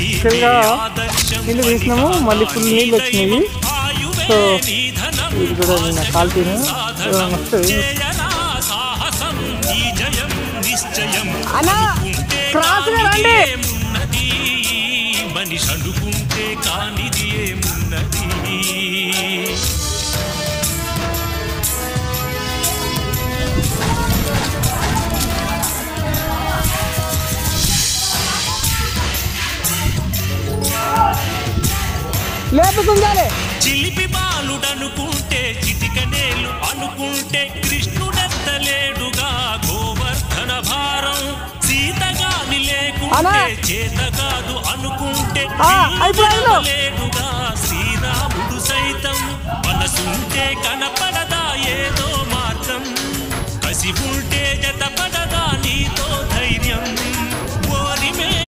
యాక్చువల్గా నీళ్ళు తీసినాము, మళ్ళీ ఫుల్ నీళ్ళు వచ్చినాయి. సో ఇది కూడా నిన్న కాల్తీను మస్తు మనిషి అనుకుంటే కానిది ఏమున్నది. చిలిపి బాలుడనుకుంటే చిటికనేలు అనుకుంటే కృష్ణుడెత్తలేడుగా గోవర్ధన భారం. సీతగాని లేకుంటే చేత కాదు అనుకుంటే లేడుగా శ్రీరాముడు సైతం. మనసుంటే కనపడదా ఏదో మార్గం, కసి ఉంటే జతపడదా నీతో